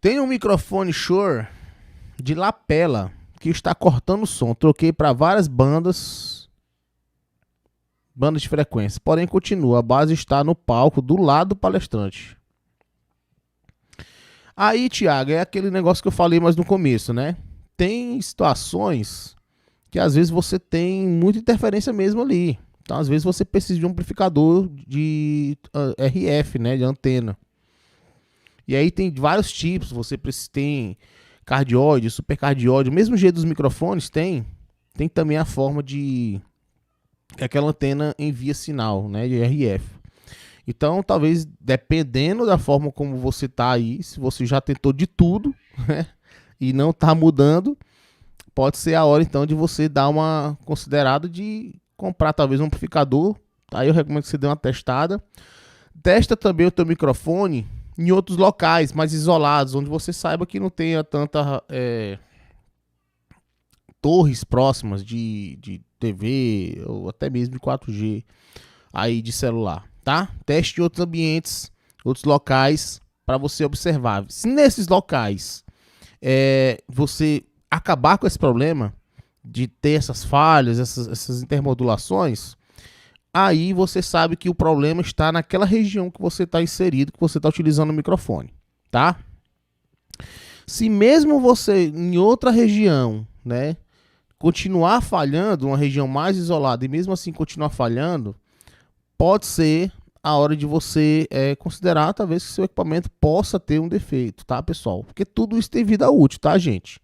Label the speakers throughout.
Speaker 1: Tem um microfone Shure de lapela que está cortando o som. Troquei para várias bandas de frequência. Porém, continua. A base está no palco do lado do palestrante. Aí, Thiago, é aquele negócio que eu falei mais no começo, né? Tem situações que às vezes você tem muita interferência mesmo ali. Então, às vezes você precisa de um amplificador de RF, né? De antena. E aí tem vários tipos. Você tem cardioide, supercardioide. O mesmo jeito dos microfones tem também a forma de que aquela antena envia sinal, né? De RF. Então, talvez, dependendo da forma como você tá aí, se você já tentou de tudo, né, e não tá mudando, pode ser a hora, então, de você dar uma considerada de comprar, talvez, um amplificador. Aí eu recomendo que você dê uma testada. Testa também o teu microfone em outros locais mais isolados, onde você saiba que não tenha tanta torres próximas de TV, ou até mesmo de 4G aí de celular. Tá? Teste em outros ambientes, outros locais, para você observar. Se nesses locais você acabar com esse problema de ter essas falhas, essas intermodulações, aí você sabe que o problema está naquela região que você está inserido, que você está utilizando o microfone. Tá? Se mesmo você, em outra região, né, continuar falhando, uma região mais isolada, e mesmo assim continuar falhando, pode ser a hora de você considerar, talvez, que seu equipamento possa ter um defeito, tá, pessoal? Porque tudo isso tem vida útil, tá, gente?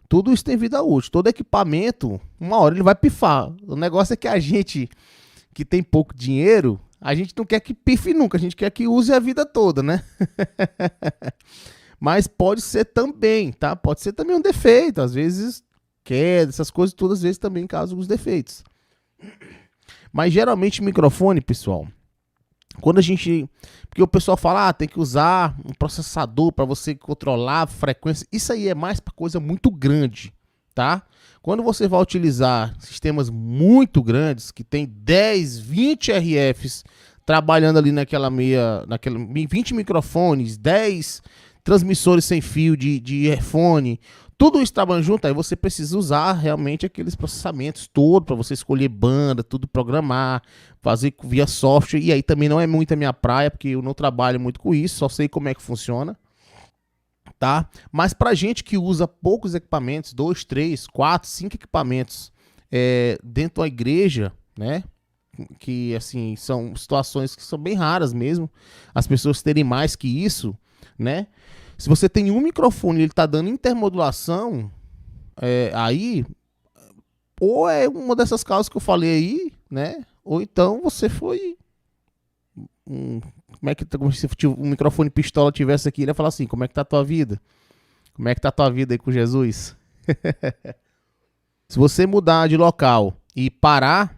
Speaker 1: Tudo isso tem vida útil. Todo equipamento, uma hora ele vai pifar. O negócio é que a gente, que tem pouco dinheiro, a gente não quer que pife nunca, a gente quer que use a vida toda, né? Mas pode ser também, tá? Pode ser também um defeito, às vezes queda, essas coisas todas, às vezes também causam os defeitos. Mas geralmente microfone, pessoal, quando a gente... Porque o pessoal fala, tem que usar um processador para você controlar a frequência. Isso aí é mais para coisa muito grande, tá? Quando você vai utilizar sistemas muito grandes, que tem 10, 20 RFs trabalhando ali naquela 20 microfones, 10 transmissores sem fio de earphone, tudo isso trabalhando junto, aí você precisa usar realmente aqueles processamentos todos para você escolher banda, tudo programar, fazer via software. E aí também não é muito a minha praia, porque eu não trabalho muito com isso, só sei como é que funciona, tá? Mas pra gente que usa poucos equipamentos, 2, 3, 4, 5 equipamentos dentro da igreja, né? Que assim, são situações que são bem raras mesmo, as pessoas terem mais que isso, né? Se você tem um microfone e ele tá dando intermodulação, aí, ou é uma dessas causas que eu falei aí, né? Ou então você foi... como se um microfone pistola tivesse aqui, ele ia falar assim, como é que tá a tua vida? Como é que tá a tua vida aí com Jesus? Se você mudar de local e parar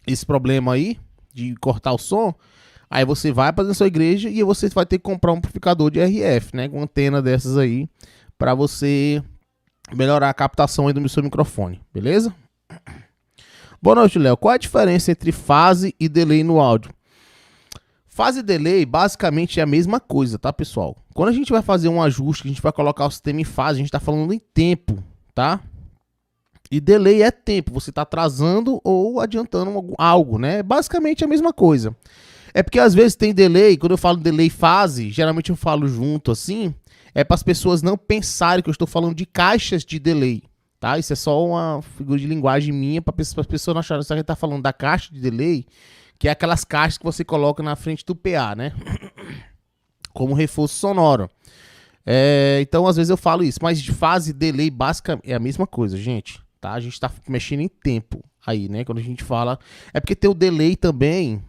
Speaker 1: esse problema aí, de cortar o som... Aí você vai para dentro da sua igreja e você vai ter que comprar um amplificador de RF, né? Com antena dessas aí, para você melhorar a captação aí do seu microfone, beleza? Boa noite, Léo. Qual é a diferença entre fase e delay no áudio? Fase e delay basicamente é a mesma coisa, tá, pessoal? Quando a gente vai fazer um ajuste, que a gente vai colocar o sistema em fase, a gente tá falando em tempo, tá? E delay é tempo, você tá atrasando ou adiantando algo, né? Basicamente é a mesma coisa. É porque às vezes tem delay, quando eu falo delay fase, geralmente eu falo junto assim, é para as pessoas não pensarem que eu estou falando de caixas de delay, tá? Isso é só uma figura de linguagem minha para as pessoas não acharem que a gente está falando da caixa de delay, que é aquelas caixas que você coloca na frente do PA, né? Como reforço sonoro. Então às vezes eu falo isso, mas de fase e delay basicamente é a mesma coisa, gente, tá? A gente está mexendo em tempo aí, né? Quando a gente fala... É porque tem o delay também...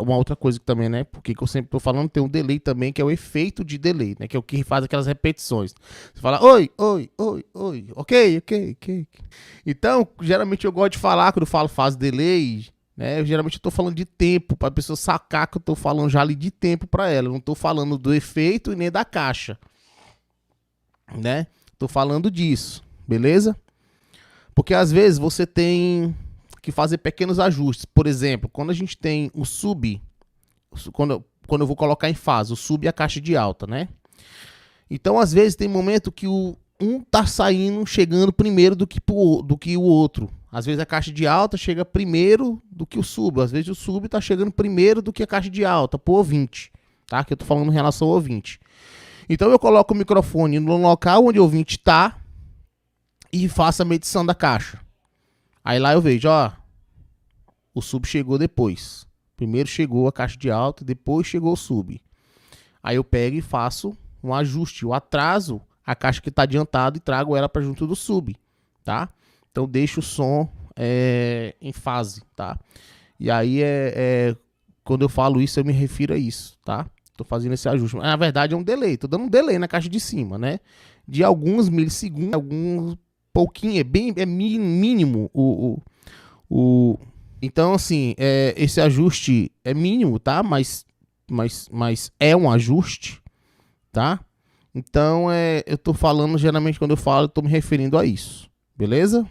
Speaker 1: uma outra coisa que também, né? Porque eu sempre tô falando, tem um delay também, que é o efeito de delay, né? Que é o que faz aquelas repetições. Você fala, oi, oi, oi, oi, ok. Então, geralmente eu gosto de falar, quando eu falo fase delay, né? Geralmente eu tô falando de tempo, pra pessoa sacar que eu tô falando já ali de tempo pra ela. Eu não tô falando do efeito e nem da caixa, né? Tô falando disso, beleza? Porque às vezes você tem... que fazer pequenos ajustes. Por exemplo, quando a gente tem o sub, quando eu vou colocar em fase, o sub e a caixa de alta, né? Então, às vezes, tem momento que um tá saindo, chegando primeiro do que o outro. Às vezes a caixa de alta chega primeiro do que o sub. Às vezes o sub tá chegando primeiro do que a caixa de alta, pro ouvinte. Tá? Que eu tô falando em relação ao ouvinte. Então eu coloco o microfone no local onde o ouvinte tá e faço a medição da caixa. Aí lá eu vejo, ó, o sub chegou depois. Primeiro chegou a caixa de alta, depois chegou o sub. Aí eu pego e faço um ajuste, eu atraso a caixa que está adiantada e trago ela para junto do sub, tá? Então deixo o som em fase, tá? E aí quando eu falo isso, eu me refiro a isso, tá? Tô fazendo esse ajuste. Mas, na verdade é um delay, tô dando um delay na caixa de cima, né? De alguns milissegundos, alguns pouquinho, é mínimo Então, assim, esse ajuste é mínimo, tá? Mas é um ajuste, tá? Então, eu tô falando, geralmente quando eu falo, eu tô me referindo a isso, beleza?